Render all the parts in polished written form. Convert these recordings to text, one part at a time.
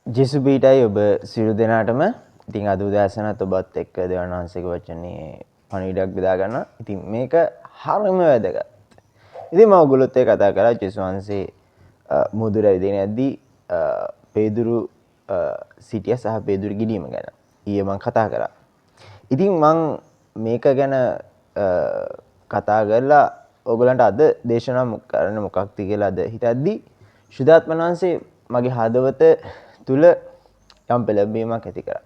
ජෙසු බීටයි ඔබ සියලු දෙනාටම ඉතින් අද උදෑසනත් ඔබත් එක්ක දෙවියන් වහන්සේගේ වචනේ පණිවිඩයක් බෙදා ගන්නවා. ඉතින් මේක හරිම වැදගත්. ඉතින් මම ඔයගොල්ලොත් එක්ක කතා කරා ජෙසු වහන්සේ මුහුදට ඇවිදින යද්දී පේදුරු සිටිය සහ පේදුරු ගිලීම ගැන ඊයේ මම කතා කරා. ඉතින් මම මේක ගැන කතා කරලා ඔයගලන්ට අද දේශනා කරන්න මොකක්ද කියලා අද හිතද්දී ශුද්ධාත්මන් වහන්සේ මගේ හදවත තුල යම් පෙළඹීමක් ඇති කරා.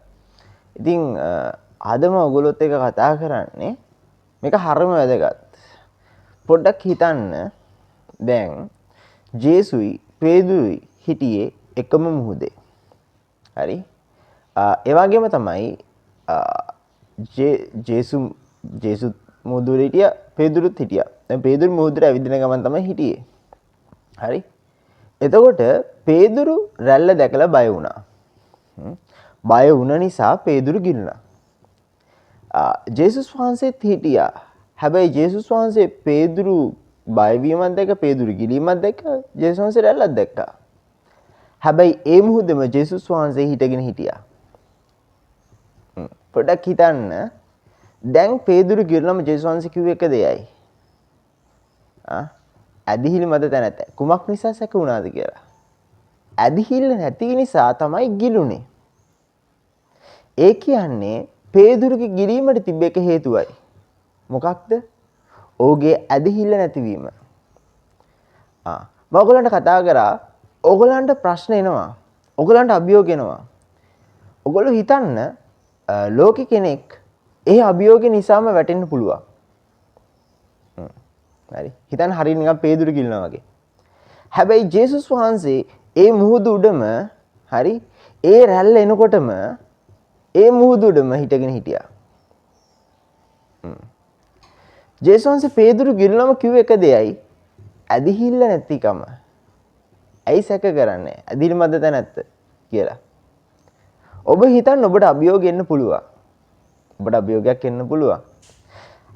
ඉතින් අදම ඔයගොල්ලොත් එක්ක කතා කරන්නේ මේක හරිම වැදගත්. පොඩ්ඩක් හිතන්න දැන් ජේසුයි පේදුරුයි හිටියේ එකම මුහුදේ. හරි? ඒ වගේම තමයි ජේසු මුහුදේ හිටියා පේදුරුත් හිටියා. දැන් පේදුරු මුහුදට ඇවිදින ගමන් තමයි හිටියේ. හරි? එතකොට පේදුරු රැල්ල දැකලා බය වුණා. බය වුණ නිසා පේදුරු ගිලුණා. ජේසුස් වහන්සේත් හිටියා. හැබැයි ජේසුස් වහන්සේ පේදුරු බය වීමක් දැක්ක, පේදුරු ගිලීමක් දැක්ක, ජේසුස් වහන්සේ රැල්ලක් දැක්කා. හැබැයි ඒ මුහුදෙම ජේසුස් වහන්සේ හිටගෙන හිටියා. පොඩ්ඩක් හිතන්න. දැන් පේදුරු ගිලනම ජේසුස් වහන්සේ කිව්ව එක දෙයයි. ඇදිහිලි මත තැනැත. කුමක් නිසා සැක වුණාද කියලා. ඇදිහිල්ල නැති නිසා තමයි ගිලුනේ. ඒ කියන්නේ පේදුරුගේ ගිලීමට තිබ්බ එක හේතුවයි. මොකක්ද? ඔහුගේ ඇදිහිල්ල නැතිවීම. මම ඔයගලන්ට කතා කරා ඔයගලන්ට ප්‍රශ්න එනවා. ඔයගලන්ට අභියෝග එනවා. ඔයගොල්ලෝ හිතන්න ලෝකෙ කෙනෙක් ඒ අභියෝගය නිසාම වැටෙන්න පුළුවන්. හරි. හිතන්න හරිය නිකන් පේදුරු ගිලනවා වගේ. හැබැයි ජේසුස් වහන්සේ ඒ මුහුදු උඩම හරි ඒ රැල්ල එනකොටම ඒ මුහුදු උඩම හිටගෙන හිටියා. ජේසුස් වහන්සේ පේදුරු ගිලනම කිව්ව එක දෙයයි ඇදිහිල්ල නැතිකම. ඇයි සැක කරන්නේ? ඇදිහිල්ල මැද නැත්ත කියලා. ඔබ හිතන්න ඔබට අභියෝග එන්න පුළුවන්. ඔබට අභියෝගයක් එන්න පුළුවන්.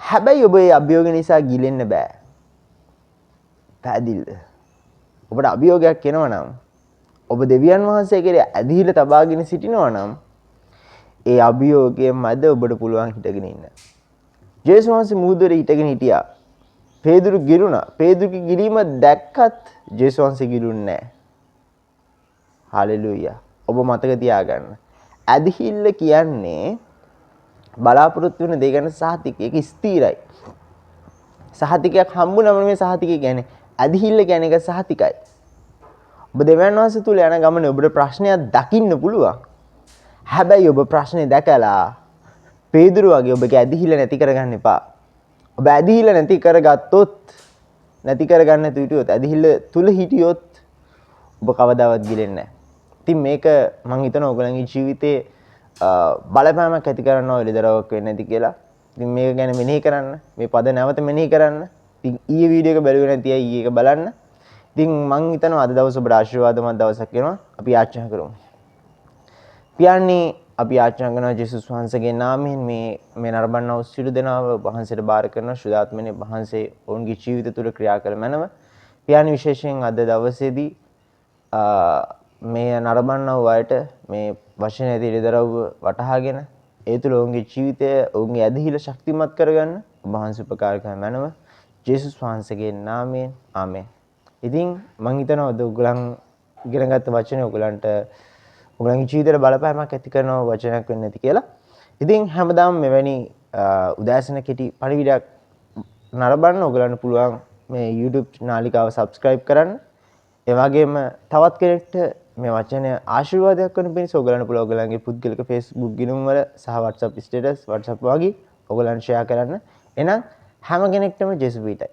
හැබැයි ඔබ ඒ අභියෝග නිසා ගිලෙන්න බෑ. පැහැදිලිද? ඔබට අභියෝගයක් එනවා නම් ඔබ දෙවියන් වහන්සේ කෙරේ ඇදහිල්ල තබාගෙන සිටිනවා නම් ඒ අභියෝගයේ මැද ඔබට පුළුවන් හිටගෙන ඉන්න. ජේසුස් වහන්සේ මුහුදේ හිටගෙන හිටියා. පේදුරු ගිලුණා. පේදුරුගේ ගිලීම දැක්කත් ජේසුස් වහන්සේ ගිලුන්නේ නැහැ. හලෙලූයා. ඔබ මතක තියාගන්න. ඇදහිල්ල කියන්නේ බලාපොරොත්තු වෙන දේ ගැන සහතික. ඒක ස්ථිරයි. සහතිකයක් හම්බුනම මේ සහතිකය කියන්නේ ඇදහිල්ල කියන්නේ ඒක සහතිකයි. ඔබ දෙවියන් වහන්සේ තුල යන ගමනේ ඔබට ප්‍රශ්නයක් දකින්න පුළුවන්. හැබැයි ඔබ ප්‍රශ්නේ දැකලා පේදුරු වගේ ඔබගේ ඇදහිල්ල නැති කරගන්න එපා. ඔබ ඇදහිල්ල නැති කරගත්තොත් නැති කරගන්න හිටියොත් ඇදහිල්ල තුල හිටියොත් ඔබ කවදාවත් ගිලෙන්නේ නැහැ. ඉතින් මේක මම හිතනවා ඔයගලගේ ජීවිතේ බලපෑමක් ඇති කරනවා එළිදරව්වක් වෙන්නේ නැති කියලා. ඉතින් මේක ගැන මෙනෙහි කරන්න. මේ පද නැවත මෙනෙහි කරන්න. ඉතින් ඊයේ වීඩියෝ එක බැලුවේ නැති අය ඊයේ එක බලන්න. ඉතින් මම හිතනවා අද දවස ඔබට ආශිර්වාදමත් දවසක් වෙනවා. අපි යාචනා කරමු. පියාණන් අපි යාචනා කරනවා ජේසුස් වහන්සේගේ නාමයෙන් මේ නරඹන්නා වූ සියලු දෙනාව වහන්සේට බාර කරන ශුද්ධාත්මනේ වහන්සේ ඔවුන්ගේ ජීවිත තුළ ක්‍රියා කළ මැනව. පියාණන් විශේෂයෙන් අද දවසේදී මේ නරඹන්නා වූ අයට මේ වචනේ දිලිදරව්ව වටහාගෙන ඒ තුළ ඔවුන්ගේ ජීවිතය ඔවුන්ගේ ඇදහිල්ල ශක්තිමත් කරගන්න ඔබ වහන්සේ උපකාර කරන මැනව ජේසුස් වහන්සේගේ නාමයෙන් ආමෙන්. ඉතින් මම හිතනවා ඔයගොල්ලන් ඉගෙනගත්ත වචනේ ඔයගොල්ලන්ට ඔයගොල්ලන්ගේ ජීවිතේට බලපෑමක් ඇති කරන වචනයක් වෙන්නේ නැති කියලා. ඉතින් හැමදාම මෙවැනි උදෑසන කෙටි පණිවිඩයක් නරඹන්න ඔයගොල්ලන්ට පුළුවන් මේ YouTube නාලිකාව subscribe කරන්න. ඒ වගේම තවත් කෙනෙක්ට මේ වචනය ආශිර්වාදයක් වන පිණිස ඔයගලන්ට පුළුවන් ඔයගලන්ගේ පුද්ගලික Facebook ගිණුම් වල සහ WhatsApp status WhatsApp වගේ ඔයගලන් share කරන්න. එහෙනම් හැම කෙනෙක්ටම ජේසුස් පිටයි.